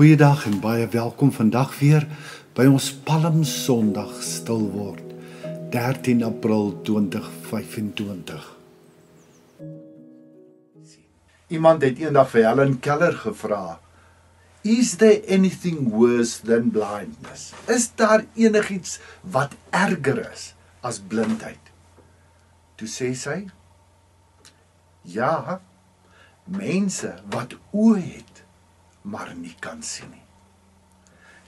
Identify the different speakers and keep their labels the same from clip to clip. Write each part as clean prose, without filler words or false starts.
Speaker 1: Goeiedag en baie welkom vandag weer by ons Palm Sondag stil word, 13 April 2025. Iemand het eendag vir Helen Keller gevra, "Is there anything worse than blindness?" Is daar enigiets wat erger is as blindheid? Toe sê sy, ja, mense wat oë het, maar nie kan sien nie.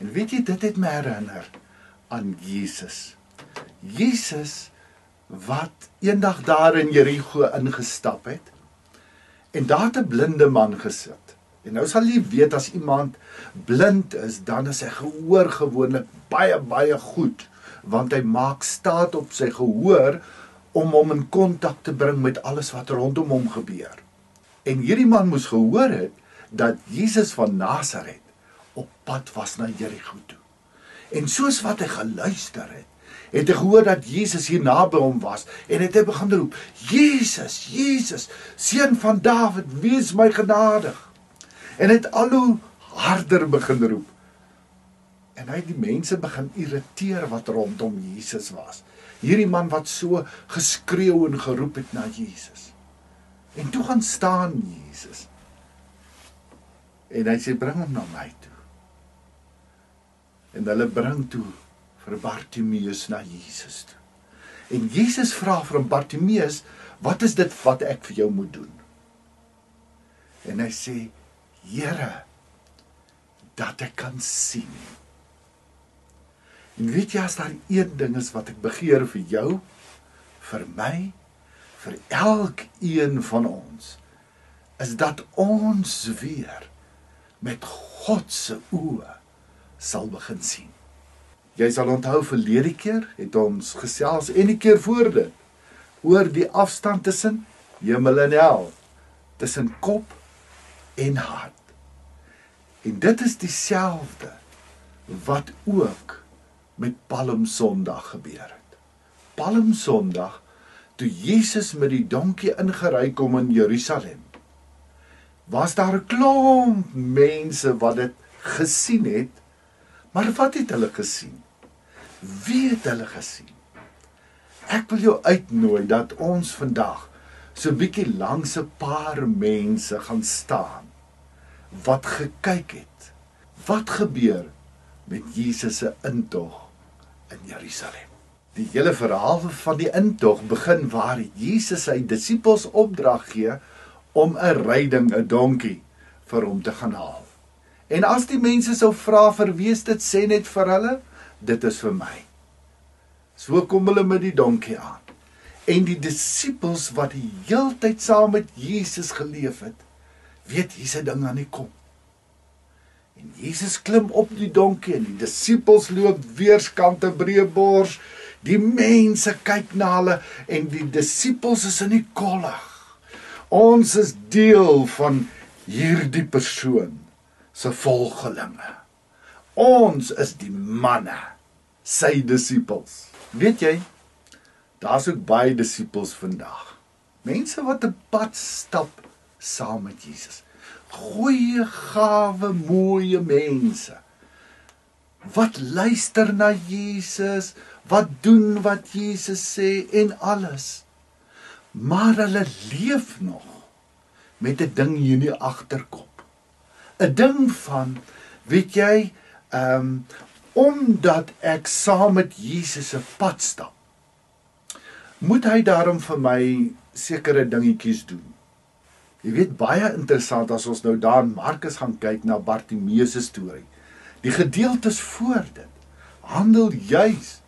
Speaker 1: En weet jy, dit het my herinner aan Jesus. Jesus wat eendag daar in Jerigo ingestap het, en daar het 'n blinde man gesit. En nou sal jy weet, as iemand blind is, dan is sy gehoor gewoonlik baie goed, want hy maak staat op sy gehoor om hom in kontak te bring met alles wat rondom hom gebeur. En hierdie man moes gehoor het dat Jesus van Nasaret op pad was na Jerigo toe. En soos wat hy geluister het, het hy gehoor dat Jesus hier naby hom was, en het hy begin roep, Jesus, Jesus, seun van Dawid, wees my genadig. En het al hoe harder begin roep. En hy het die mense begin irriteer wat rondom Jesus was. Hierdie man wat so geskreeuw en geroep het na Jesus. En toe gaan staan Jesus. En hy sê, bring hom na my toe. En hulle bring toe vir Bartimeus na Jesus toe. En Jesus vra vir Bartimeus, wat is dit wat ek vir jou moet doen? En hy sê, Here, dat ek kan sien. En weet jy, as daar een ding is wat ek begeer vir jou, vir my, vir elkeen van ons, is dat ons weer met God se oë sal begin sien. Jy sal onthou, verlede keer het ons gesels, en die keer voor dit, oor die afstand tussen hemel en hel, tussen kop en hart. En dit is dieselfde wat ook met Palm Sondag gebeur het. Palm Sondag, toe Jesus met die donkie ingery kom in Jerusalem, was daar 'n klomp mense wat dit gesien het, maar wat het hulle gesien? Wie het hulle gesien? Ek wil jou uitnooi dat ons vandag so 'n bietjie langs 'n paar mense gaan staan, wat gekyk het, wat gebeur met Jesus se intog in Jerusalem. Die hele verhaal van die intog begin waar Jesus sy disippels opdrag gee om 'n ryding, 'n donkie, vir hom te gaan haal. En as die mense sou vra vir wie is dit, sê net vir hulle, dit is vir my. So kom hulle met die donkie aan. En die disippels wat die heeltyd saam met Jesus geleef het, weet hier's 'n ding aan die kom. En Jesus klim op die donkie en die disippels loop weerskante breë bors. Die mense kyk na hulle en die disippels is in die kollig. Ons is deel van hierdie persoon se volgelinge. Ons is die manne, sy disippels. Weet jy, daar's ook baie disippels vandag. Mense wat 'n pad stap saam met Jesus. Goeie, gawe, mooie mense. Wat luister na Jesus, wat doen wat Jesus sê en alles. Maar hulle leef nog met 'n ding hier in die agterkop. 'n Ding van, weet jy, omdat ek saam met Jesus se pad stap, moet hy daarom vir my sekere dingetjies doen. Jy weet, baie interessant as ons nou daar in Markus gaan kyk na Bartimeus se storie. Die gedeeltes voor dit handel juis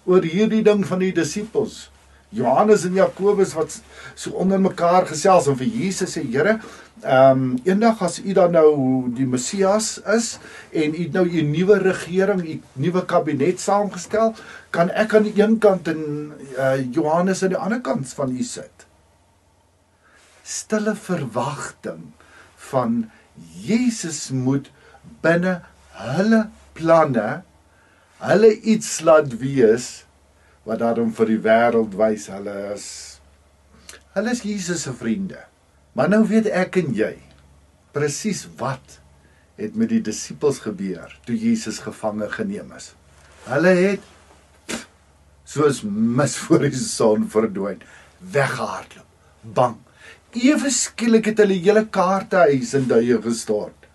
Speaker 1: oor hierdie ding van die disippels. Johannes en Jakobus wat so onder mekaar gesels en vir Jesus sê, Here, eendag as u dan nou die Messias is en u nou u nuwe regering, u nuwe kabinet saamgestel, kan ek aan die een kant en Johannes aan die ander kant van u sit. Stille verwagting van Jesus moet binne hulle planne, hulle iets laat wees, wat daarom vir die wêreld wys, hulle is Jesus se vriende. Maar nou weet ek en jy, presies wat het met die disippels gebeur toe Jesus gevange geneem is? Hulle het soos mis voor die son verdwyn, weggehardloop, bang. Ewe skielik het hulle hele kaartehuis in duie gestort.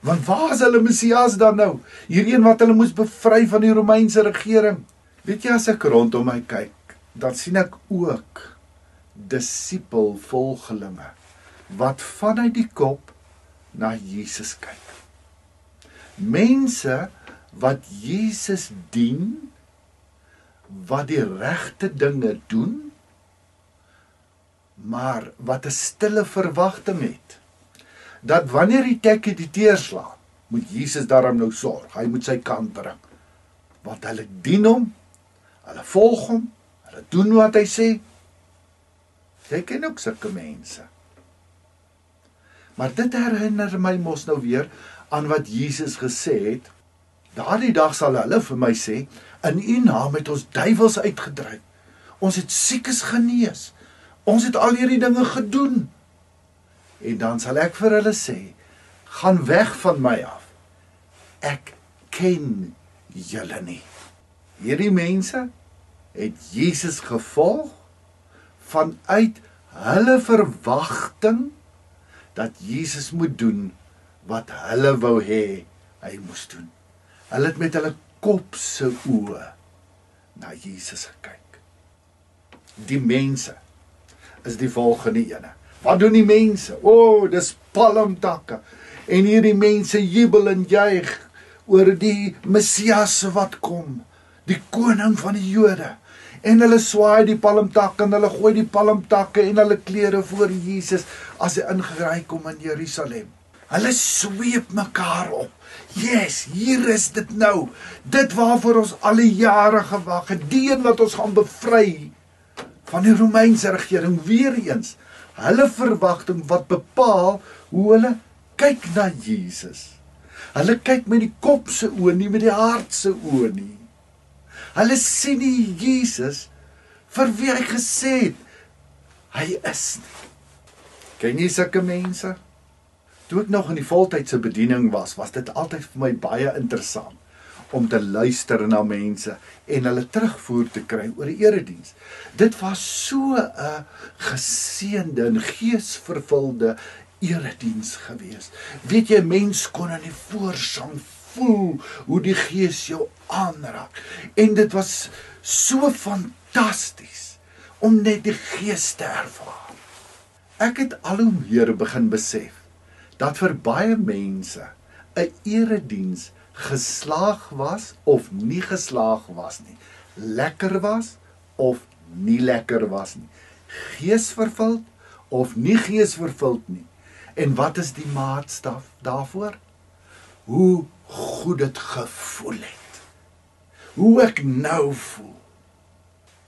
Speaker 1: Want waar is hulle Messias dan nou? Hierdie wat hulle moes bevry van die Romeinse regering. Weet jy, as ek rondom my kyk, dan sien ek ook disipelvolgelinge wat vanuit die kop na Jesus kyk. Mense wat Jesus dien, wat die regte dinge doen, maar wat 'n stille verwagting het, dat wanneer die tekkie die teer slaan, moet Jesus daarom nou sorg, hy moet sy kant bring, want hulle dien hom, hulle volg hom, hulle doen wat hy sê. Jy ken ook sulke mense. Maar dit herinner my mos nou weer aan wat Jesus gesê het, daardie dag sal hulle vir my sê, in U naam het ons duiwels uitgedryf, ons het siekes genees, ons het al hierdie dinge gedoen. En dan sal ek vir hulle sê, gaan weg van my af, ek ken julle nie. Hierdie mense het Jesus gevolg vanuit hulle verwagting dat Jesus moet doen wat hulle wou hê hy moes doen. Hulle het met hulle kop se oë na Jesus gekyk. Die mense is die volgende ene. Wat doen die mense? Dis palmtakke. En hierdie mense jubel en juig oor die Messias wat kom, die koning van die Jode. En hulle swaai die palmtakke en hulle gooi die palmtakke en hulle klere voor Jesus as hy ingery kom in Jerusalem. Hulle sweep mekaar op. Yes, hier is dit nou. Dit waarvoor ons al die jare gewag het. Die een wat ons gaan bevry van die Romeinse regering. Weer eens, hulle verwagting wat bepaal hoe hulle kyk na Jesus. Hulle kyk met die kop se oë, nie met die hart se oë nie. Hulle sien nie Jesus vir wie hy gesê het hy is nie. Ken jy sulke mense? Toe ek nog in die voltydse bediening was dit altyd vir my baie interessant om te luister na mense en hulle terugvoer te kry oor die erediens. Dit was so 'n geseënde en geesvervulde erediens gewees. Weet jy, mens kon in die voorsang voel hoe die Gees jou aanraak. En dit was so fantasties om net die Gees te ervaar. Ek het al hoe meer begin besef dat vir baie mense 'n erediens geslaag was of nie geslaag was nie. Lekker was of nie lekker was nie. Geesvervuld of nie geesvervuld nie. En wat is die maatstaf daarvoor? Hoe goed dit gevoel het. Hoe ek nou voel.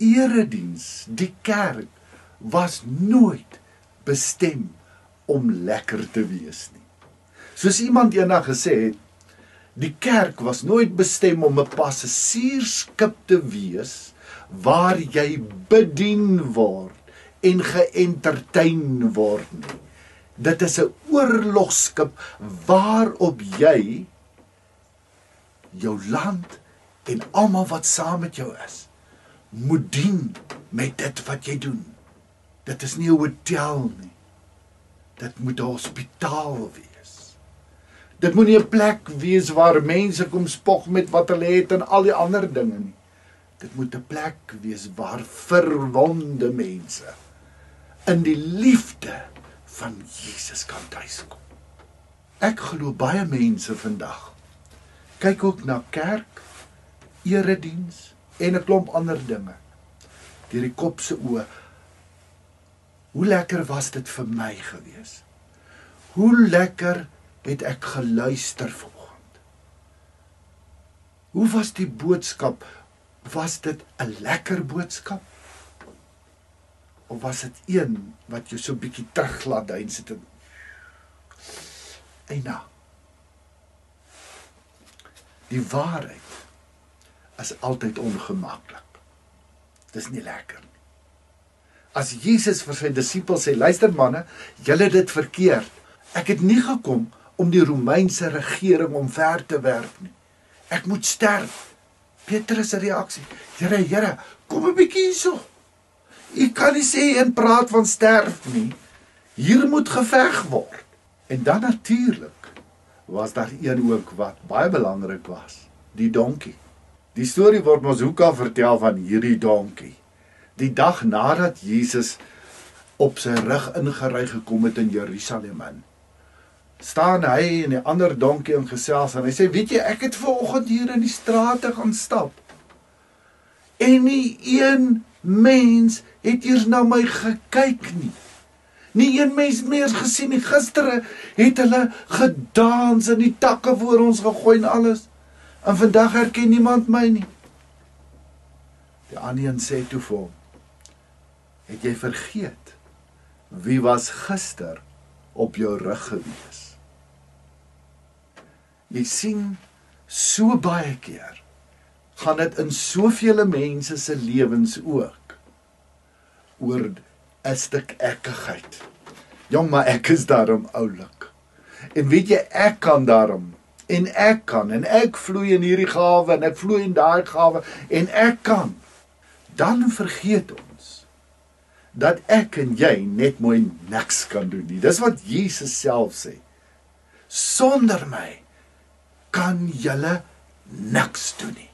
Speaker 1: Erediens, die kerk, was nooit bestem om lekker te wees nie. Soos iemand eendag gesê het, die kerk was nooit bestem om 'n passasiersskip te wees, waar jy bedien word en geëntertain word nie. Dit is 'n oorlogskip waarop jy jou land en almal wat saam met jou is, moet dien met dit wat jy doen. Dit is nie 'n hotel nie. Dit moet 'n hospitaal wees. Dit moet nie 'n plek wees waar mense kom spog met wat hulle het en al die ander dinge nie. Dit moet 'n plek wees waar verwonde mense in die liefde van Jesus kan tuiskom. Ek glo baie mense vandag kyk ook na kerk, erediens en 'n klomp ander dinge deur die kop se oë. Hoe lekker was dit vir my gewees? Hoe lekker het ek geluister vanoggend? Hoe was die boodskap? Was dit 'n lekker boodskap? Of was dit een wat jou so 'n bietjie terug laat dein sit en nou. Die waarheid is altyd ongemaklik. Dis nie lekker nie. As Jesus vir sy disippels sê, luister manne, julle het dit verkeerd. Ek het nie gekom om die Romeinse regering omver te werp nie. Ek moet sterf. Petrus se reaksie: Here, kom 'n bietjie hierso. U kan nie sê en praat van sterf nie. Hier moet geveg word. En dan natuurlik was daar een ook wat baie belangrik was, die donkie. Die storie word ons hoeka vertel van hierdie donkie. Die dag nadat Jesus op sy rug ingery gekom het in Jerusalem in, staan hy en die ander donkie in gesels en hy sê, weet jy, ek het vanoggend hier in die strate gaan stap en nie een mens het eers na my gekyk nie. Nie een mens meer gesien nie. Gister het hulle gedans en die takke voor ons gegooi en alles. En vandag herken niemand my nie. Die ander een sê toe vir hom, het jy vergeet wie was gister op jou rug gewees? Jy sien, so baie keer gaan dit in soveel mense se lewens ook oor 'n stuk ekkigheid. Jong, maar ek is daarom oulik. En weet jy, ek kan daarom. En ek vloei in hierdie gawe, en ek vloei in daai gawe, en ek kan. Dan vergeet ons, dat ek en jy net mooi niks kan doen nie. Dis wat Jesus self sê. Sonder my kan julle niks doen nie.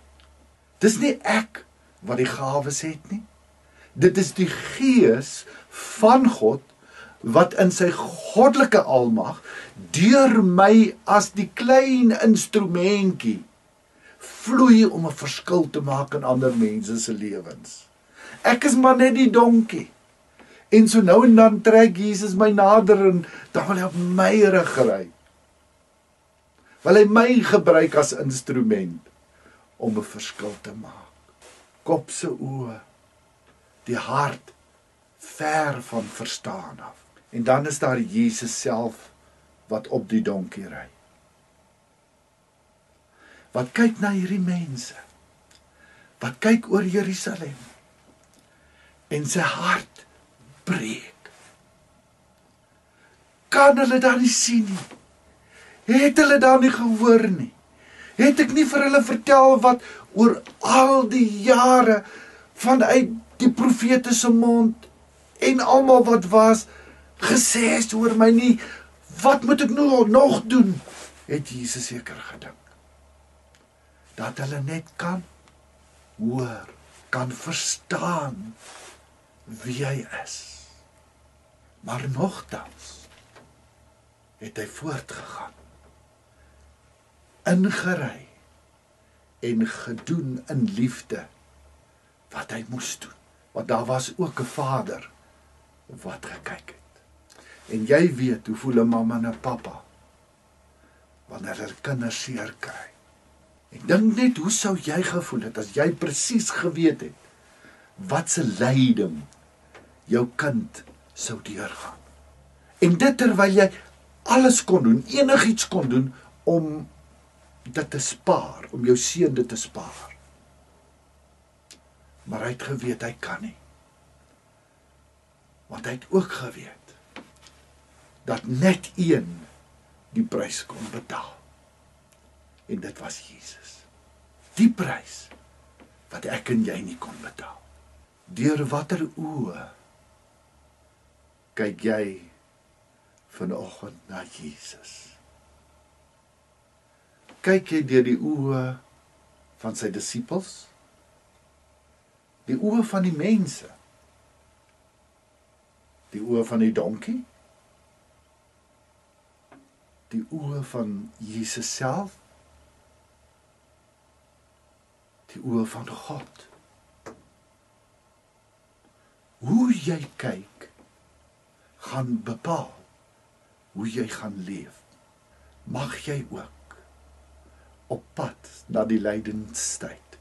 Speaker 1: Dis nie ek wat die gawes het nie. Dit is die Gees van God, wat in sy goddelike almag, deur my as die klein instrumentjie, vloei om 'n verskil te maak in ander mense se lewens. Ek is maar net die donkie. En so nou en dan trek Jesus my nader en dan wil hy op my rug ry. Wil hy my gebruik as instrument om 'n verskil te maak. Kop se oë, die hart ver van verstaan af. En dan is daar Jesus self wat op die donkie ry. Wat kyk na hierdie mense. Wat kyk oor Jerusalem. En sy hart breek. Kan hulle dan nie sien nie? Het hulle dan nie gehoor nie? Het ek nie vir hulle vertel wat oor al die jare vanuit die profete se mond en almal wat was gesê is oor my nie? Wat moet ek nou nog doen? Het Jesus seker gedink. Dat hulle net kan hoor, kan verstaan wie hy is. Maar nogtans het hy voortgegaan, ingery en gedoen in liefde wat hy moes doen. Want daar was ook 'n vader wat gekyk het. En jy weet hoe voel 'n mamma en 'n pappa wanneer hulle kinders seer kry. Ek dink net, hoe sou jy gevoel het as jy presies geweet het wat se lyding jou kind sou deurgaan. En dit terwyl jy alles kon doen, enigiets kon doen om dit te spaar, om jou seun dit te spaar. Maar hy het geweet hy kan nie. Want hy het ook geweet dat net een die prys kon betaal. En dit was Jesus. Die prys wat ek en jy nie kon betaal. Deur watter oë kyk jy vanoggend na Jesus? Kyk jy deur die oë van sy disippels? Die oë van die mense? Die oë van die donkie? Die oë van Jesus self? Die oë van God? Hoe jy kyk, gaan bepaal hoe jy gaan leef. Mag jy ook op pad na die lydenstyd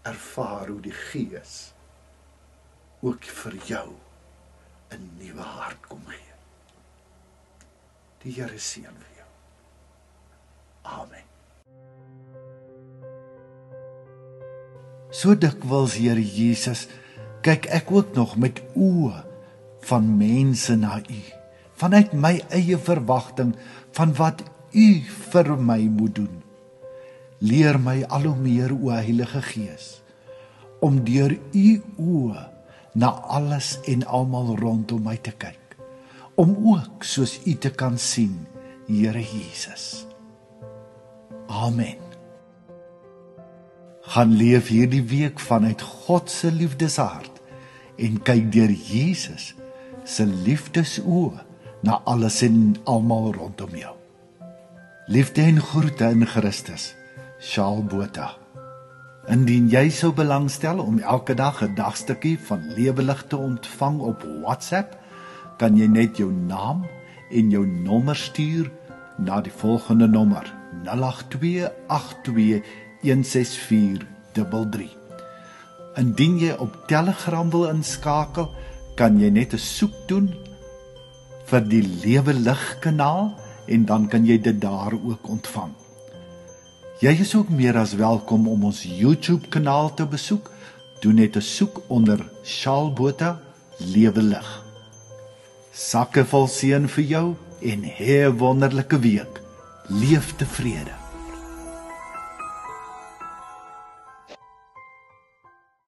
Speaker 1: ervaar hoe die Gees ook vir jou 'n nuwe hart kom gee. Die Here seën vir jou. Amen. So dikwels, Here Jesus, kyk ek ook nog met oë van mense na U, vanuit my eie verwagting van wat U vir my moet doen. Leer my al hoe meer, o Heilige Gees, om deur U oë na alles en almal rondom my te kyk, om ook soos U te kan sien, Here Jesus. Amen. Gaan leef hierdie week vanuit God se liefdeshart en kyk deur Jesus se liefdesoë na alles en almal rondom jou. Liefde en groete in Christus, Shaal Botha. Indien jy sou belangstel om elke dag 'n dagstukkie van Lewelig te ontvang op WhatsApp, kan jy net jou naam en jou nommer stuur na die volgende nommer 08282164333. Indien jy op Telegram wil inskakel, kan jy net 'n soek doen vir die Lewelig kanaal en dan kan jy dit daar ook ontvang. Jy is ook meer as welkom om ons YouTube kanaal te besoek. Doen net 'n soek onder Shaal Botha Lewelig. Sakke vol seën vir jou en hê 'n wonderlike week. Leef tevrede.